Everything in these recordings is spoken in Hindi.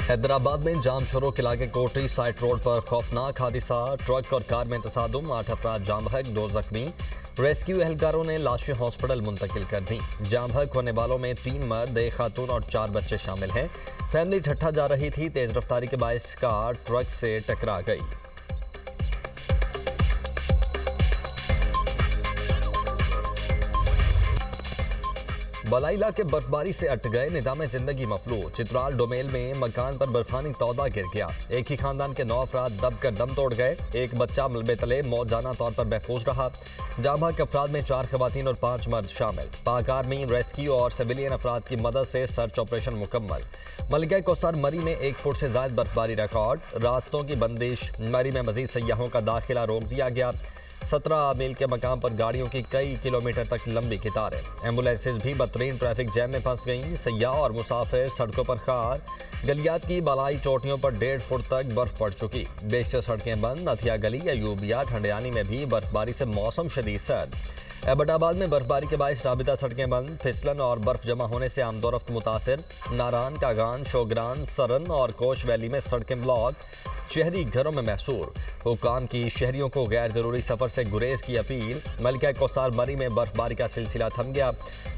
हैदराबाद में जाम शुरू के इलाके कोटरी साइट रोड पर खौफनाक हादसा। ट्रक और कार में तसादुम, 8 अफराद जाम बहक, 2 जख्मी। रेस्क्यू एहलकारों ने लाशें हॉस्पिटल मुंतकिल कर दी। जाम बहक होने वालों में 3 मर्द, 1 खातून और 4 बच्चे शामिल हैं। फैमिली ठट्ठा जा रही थी, तेज रफ्तारी के बायस कार ट्रक से टकरा गई। बलाई इलाके बर्फबारी से अट गए, निजाम जिंदगी मफलूज। चित्राल डोमेल में मकान पर बर्फानी तौदा गिर गया। एक ही खानदान के 9 अफराद दब कर दम तोड़ गए। एक बच्चा मलबे तले मौजाना तौर पर महफूज रहा। जाम बहक अफराद में 4 खवातीन और 5 मर्द शामिल। पाक आर्मी, रेस्क्यू और सिविलियन अफराद की मदद से सर्च ऑपरेशन मुकम्मल। मलिका कौसर मरी में 1 फुट से ज्यादा बर्फबारी रिकॉर्ड। रास्तों की बंदिश, मरी में मजीद सयाहों का दाखिला रोक दिया गया। 17 मील के मकाम पर गाड़ियों की कई किलोमीटर तक लंबी कतारें। एम्बुलेंसेज भी बदतरीन ट्रैफिक जैम में फंस गईं। सयाह और मुसाफिर सड़कों पर खार। गलियात की बालाई चोटियों पर 1.5 फुट तक बर्फ पड़ चुकी। बेशतर सड़कें बंद। नथिया गली, अयूबिया, ठंडियानी में भी बर्फबारी से मौसम शदीद सर्द। एबटाबाद में बर्फबारी के बायस राबिता सड़कें बंद। फिसलन और बर्फ जमा होने से आमदोरफ्त मुतासिर। नारान, कागान, शोगरान, सरन और कोश वैली में सड़कें ब्लॉक। शहरी घरों में महसूर। हुकाम की शहरियों को गैर जरूरी सफर से गुरेज की अपील। मलिका कौसार मरी में बर्फबारी का सिलसिला थम गया।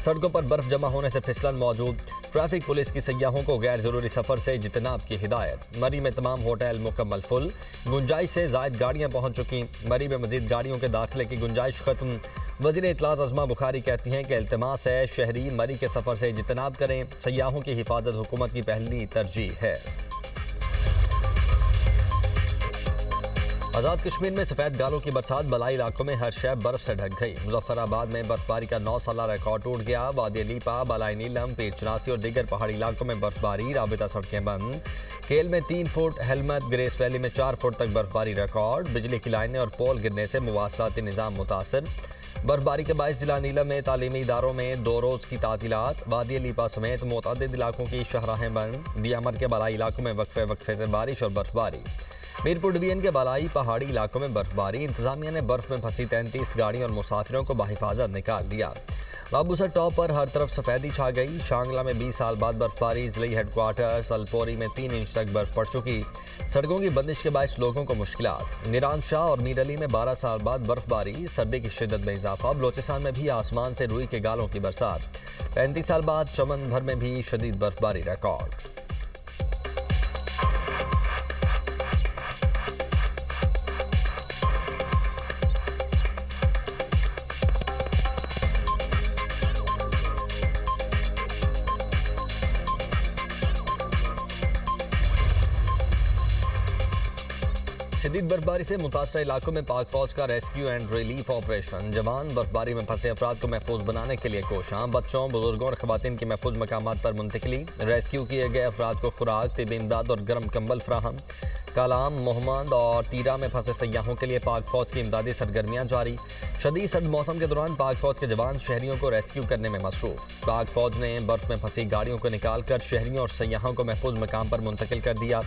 सड़कों पर बर्फ जमा होने से फिसलन मौजूद। ट्रैफिक पुलिस की सयाहों को गैर जरूरी सफर से इज्तनाब की हिदायत। मरी में तमाम होटल मुकम्मल फुल। गुंजाइश से जायद गाड़ियां पहुंच चुकी। मरी में मजीद गाड़ियों के दाखिले की गुंजाइश खत्म। वज़ीर इत्तलात अज़मा बुखारी कहती हैं कि इल्तिमास है शहरी मरी के सफर से इज्तनाब करें। सयाहों की हिफाजत हुकूमत की पहली तरजीह है। आज़ाद कश्मीर में सफ़ेद गालों की बरसात। बलाई इलाकों में हर शय बर्फ से ढक गई। मुजफ्फराबाद में बर्फबारी का 9 साला रिकॉर्ड टूट गया। वादी लीपा, बलाई नीलम, पीर चनासी और दीगर पहाड़ी इलाकों में बर्फबारी, राबिता सड़कें बंद। केल में 3 फुट, हेलमत, ग्रेस वैली में 4 फुट तक बर्फबारी रिकॉर्ड। बिजली की लाइनें और पोल गिरने से मुवासलाती निज़ाम मुतासर। बर्फबारी के बायस जिला नीलम में तालीमी इदारों में 2 रोज़ की तातीलात। वादी लीपा समेत मुतअद्दिद इलाकों की शहराहें बंद। दियामर के बलाई इलाकों में वक्फे वक्फे से बारिश और बर्फबारी। मीरपुर डिवीजन के बलाई पहाड़ी इलाकों में बर्फबारी। इंतजामिया ने बर्फ में फंसी 33 गाड़ियों और मुसाफिरों को बाहिफाजत निकाल लिया। बाबूसर टॉप पर हर तरफ सफेदी छा गई। शांगला में 20 साल बाद बर्फबारी। जिले हेडक्वार्टर सलपोरी में 3 इंच तक बर्फ पड़ चुकी। सड़कों की बंदिश के बायस लोगों को मुश्किलात। निरान शाह और मीर अली में 12 साल बाद बर्फबारी। सर्दी की शिद्दत में इजाफा। बलोचिस्तान में भी आसमान से रुई के गालों की बरसात। 35 साल बाद चमन भर में भी शदीद बर्फबारी रिकॉर्ड। शदीद बर्फबारी से मुतासरा इलाकों में पाक फौज का रेस्क्यू एंड रिलीफ ऑपरेशन। जवान बर्फबारी में फंसे अफराद को महफूज बनाने के लिए कोशां। बच्चों, बुजुर्गों और खवातीन की महफूज मकामात पर मुंतकिली। रेस्क्यू किए गए अफराद को खुराक, तिबी इमदाद और गर्म कंबल फराहम। कालाम, मोहम्मद और तीरा में फंसे सयाहों के लिए पाक फौज की इमदादी सरगर्मियां जारी। शदीद सर्द मौसम के दौरान पाक फौज के जवान शहरियों को रेस्क्यू करने में मसरूफ। पाक फौज ने बर्फ में फंसी गाड़ियों को निकाल कर शहरियों और सयाहों को महफूज मकाम पर मुंतकिल कर दिया।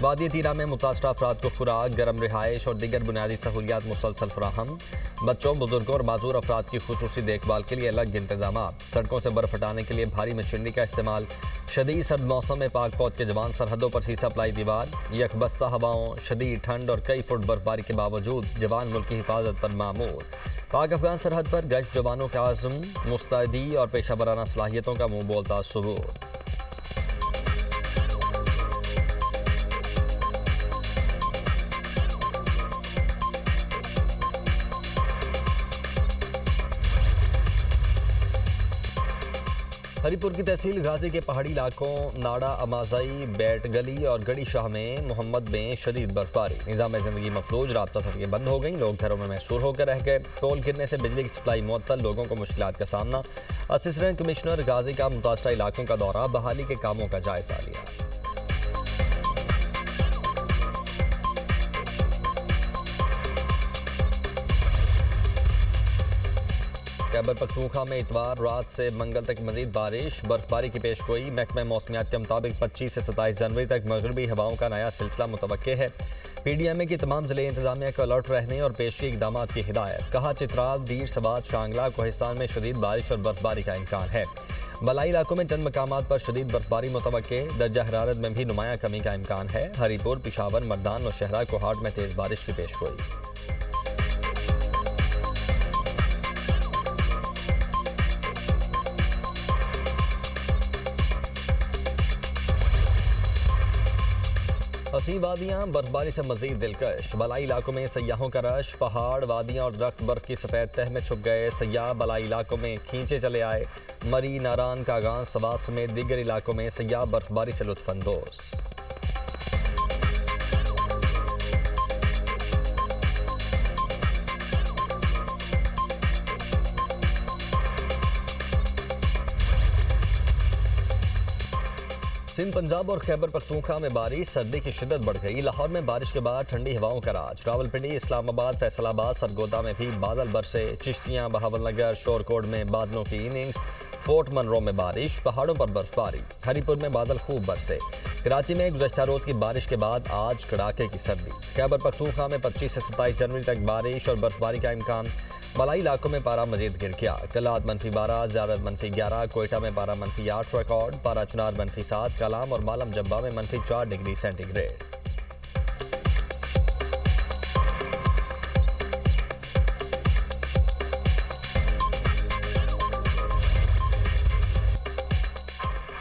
वादी तीरा में मुतासरा अफराद को खुराक, गर्म रिहाइश और दीगर बुनियादी सहूलियात मुसलसल फराहम। बच्चों, बुजुर्गों और माजूर अफराद की खुसूसी देखभाल के लिए अलग इंतजाम। सड़कों से बर्फ हटाने के लिए भारी मशीनरी का इस्तेमाल। शदीद सर्द मौसम में पाक फौज के जवान सरहदों पर सीसा प्लाई दीवार। यकबस्ता हवाओं, शदीद ठंड और कई फुट बर्फबारी के बावजूद जवान मुल्क की हिफाजत पर मामूर। पाक अफगान सरहद पर गश्त जवानों का आज़म, मुस्तैदी और पेशा वराना सलाहियतों का मुंह बोलता सबूत। हरीपुर की तहसील गाजी के पहाड़ी इलाकों नाड़ा, अमाजाई, बैट गली और गड़ी शाह में मोहम्मद में शदीद बर्फबारी। निज़ाम जिंदगी मफलूज, राब्ता सड़कें बंद हो गई। लोग घरों में महसूर होकर रह गए। पोल गिरने से बिजली की सप्लाई मुअत्तल, लोगों को मुश्किलात का सामना। असिस्टेंट कमिश्नर गाजी का मुतासरा इलाकों का दौरा, बहाली के कामों का जायजा लिया। खैबर पख्तूनख्वा में इतवार रात से मंगल तक मजीद बारिश। बर्फबारी की पेशगोई। महकमा मौसमियात के मुताबिक 25 से 27 जनवरी तक मगरबी हवाओं का नया सिलसिला मुतवक्के है। PDMA की तमाम जिले इंतजामिया को अलर्ट रहने और पेशी इकदाम की हिदायत। कहा चित्राल, दीर, सवात, शांगला, कोहिस्तान में शदीद बारिश और बर्फबारी का इम्कान है। बलाई इलाकों में चंद मकामात पर शदीद बर्फबारी मुतवक्के, दर्जा हरारत में भी नुमाया कमी का इम्कान है। हरीपुर, पिशावर, मर्दान और शहरा कोहाट में तेज बारिश की पेशगोई। हसीन वादियाँ बर्फबारी से मजीद दिलकश, बलाई इलाकों में सयाहों का रश, पहाड़, वादियाँ और दरख्त बर्फ की सफ़ेद तह में छुप गए। सयाह बलाई इलाकों में खींचे चले आए। मरी, नारान, कागान, सवात समेत दीगर इलाकों में सयाह बर्फबारी से लुत्फानंदोज। सिंध, पंजाब और खैबर पख्तूनख्वा में बारिश, सर्दी की शिद्दत बढ़ गई। लाहौर में बारिश के बाद ठंडी हवाओं का राज। रावलपिंडी, इस्लामाबाद, फैसलाबाद, सरगोदा में भी बादल बरसे। चिश्तियाँ, बहावलनगर, शोरकोट में बादलों की इनिंग्स। फोर्ट मनरो में बारिश, पहाड़ों पर बर्फबारी। हरीपुर में बादल खूब बरसे। कराची में गुज़श्ता रोज की बारिश के बाद आज कड़ाके की सर्दी। खैबर पख्तूनख्वा में 25 से 27 जनवरी तक बारिश और बर्फबारी का इम्कान। बलाई इलाकों में पारा मजीद गिर गया। कलात -12, ज़ियारत -11, कोयटा में पारा -8 रिकॉर्ड, पारा चुनार -7, कलाम और मालम जब्बा में -4 डिग्री सेंटीग्रेड।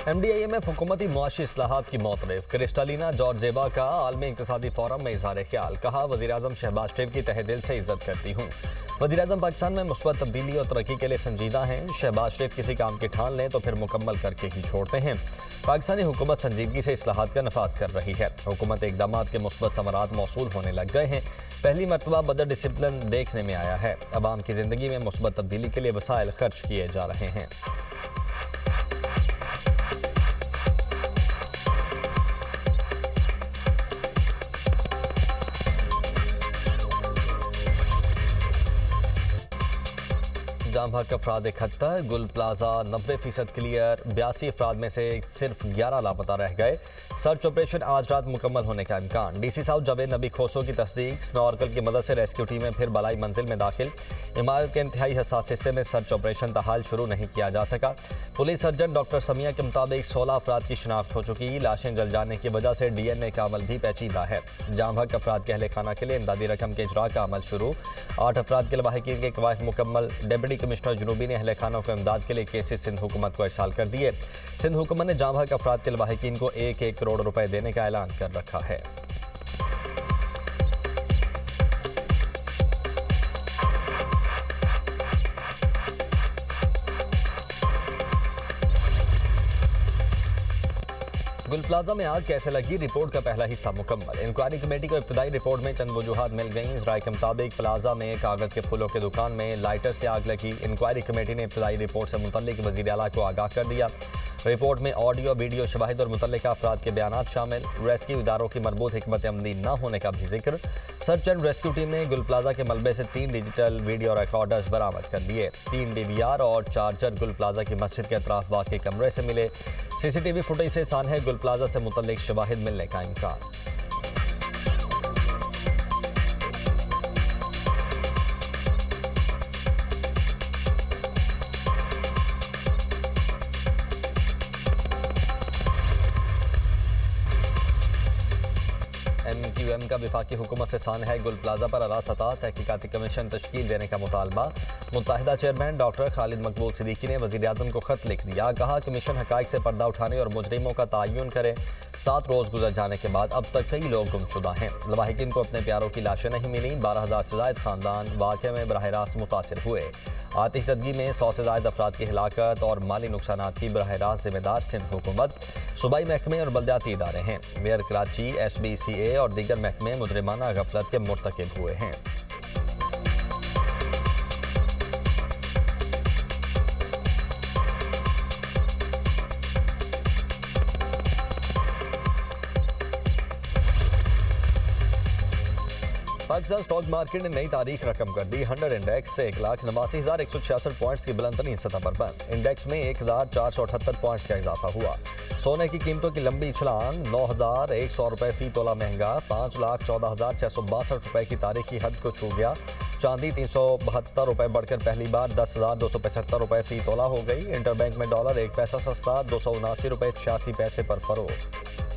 MDIMF हुकूमती मुआशी इस्लाहात की मौतरफ। क्रिस्टालिना जॉर्जेवा का आलमी इक़्तिसादी फोरम में इज़हार ख्याल। कहा, वज़ीर-ए-आज़म शहबाज शरीफ की तहे दिल से इज्जत करती हूँ। वज़ीर-ए-आज़म पाकिस्तान में मुस्बत तब्दीली और तरक्की के लिए संजीदा हैं। शहबाज शरीफ किसी काम की ठान लें तो फिर मुकम्मल करके ही छोड़ते हैं। पाकिस्तानी हुकूमत संजीदगी से इस्लाहात का नफाज कर रही है। हुकूमत इक़दामात के मुस्बत समरात मौसूल होने लग गए हैं। पहली मरतबा बजट डिसिप्लिन देखने में आया है। अवाम की ज़िंदगी में मुस्बत तब्दीली के लिए वसाइल खर्च किए जा रहे हैं। जाम भाग अफराद 71, गुल प्लाजा 90% क्लियर, 82 अफराद में से सिर्फ 11 लापता रह गए। सर्च ऑपरेशन आज रात मुकम्मल होने का इम्कान। DC साउथ जावेद नबी खोसो की तस्दीक। स्नॉर्कल की मदद से रेस्क्यू टीमें फिर बलाई मंजिल में दाखिल। इमारत के इंतहाई हसास हिस्से में सर्च ऑपरेशन ताहाल शुरू नहीं किया जा सका। पुलिस सर्जन डॉक्टर समिया के मुताबिक 16 अफराद की शिनाख्त हो चुकी। लाशें जल जाने की वजह से DNA का अमल भी पेचीदा है। जाम भाग अफराद के अहले खाना के लिए इमदादी रकम के इजरा का अमल शुरू। 8 अफराद के लवाहिकीन के कवायद मुकम्मल। डिप्टी कमिश्नर जनूबी ने अहले खानों को इमदाद के लिए केसेस सिंध हुकूमत को इरसाल कर दिए। सिंध हुकूमत ने जाम भाग अफराद के लवाहिकीन को 1-1 करोड़ रुपए देने का ऐलान कर रखा है। गुल प्लाजा में आग कैसे लगी, रिपोर्ट का पहला हिस्सा मुकम्मल। इंक्वायरी कमेटी को इब्तदाई रिपोर्ट में चंद वजूहात मिल गई। राय के मुताबिक प्लाजा में कागज के फूलों की दुकान में लाइटर से आग लगी। इंक्वायरी कमेटी ने इब्तदाई रिपोर्ट से मुतल्लिक वज़ीर आला को आगाह कर दिया। रिपोर्ट में ऑडियो, वीडियो, शवाहिद और मुतल्लिका अफराद के बयानात शामिल। रेस्क्यू इदारों की मरबूत हिकमत अमली न होने का भी जिक्र। सर्च एंड रेस्क्यू टीम ने गुल प्लाजा के मलबे से 3 डिजिटल वीडियो रिकॉर्डर्स बरामद कर लिए। 3 DVR और चार्जर गुल प्लाजा की मस्जिद के अतराफ वाक़ई कमरे से मिले। CCTV फुटेज से सानहे गुल प्लाजा से मुतल्लिक शवाहिद मिलने का इम्कान। MQM का वफाकी हुकूमत से सान है गुल प्लाजा पर आला सतह तहकीकाती कमीशन तश्कील देने का मुतालबा। मुत्तहिदा चेयरमैन डॉक्टर खालिद मकबूल सिद्दीकी ने वज़ीर-ए-आज़म को खत लिख दिया। कहा, कमीशन हक़ाइक़ से पर्दा उठाने और मुजरिमों का तयन करे। 7 रोज़ गुजर जाने के बाद अब तक कई लोग गुमशुदा हैं। लवाहिकीन को अपने प्यारों की लाशें नहीं मिली। 12,000 से ज़ायद ख़ानदान वाक़े में बराह रास्त मुतासिर हुए। आतिशदगी में 100 से ज़ायद अफराद की हिलाकत और माली नुकसानात की बराह रास्त जिम्मेदार सिंध हुकूमत, सूबाई महकमे और बल्दियाती इदारे हैं। मेयर कराची, SBCA और दीगर महकमे मुजरिमाना गफलत के मुर्तकिब हुए हैं। पाकिस्तान स्टॉक मार्केट ने नई तारीख रकम कर दी। 100 इंडेक्स से 1,89,166 पॉइंट्स की बुलंदतरीन सतह पर बंद। इंडेक्स में 1,478 पॉइंट्स का इजाफा हुआ। सोने की कीमतों की लंबी छलांग। 9,100 रुपए फी तोला महंगा। 5,14,662 रुपए की तारीखी हद को छू गया। चांदी 372 रुपए बढ़कर पहली बार 10,275 रुपए फी तोला हो गई। इंटरबैंक में डॉलर 1 पैसा सस्ता 279 रुपए 86 पैसे पर फरोख्त।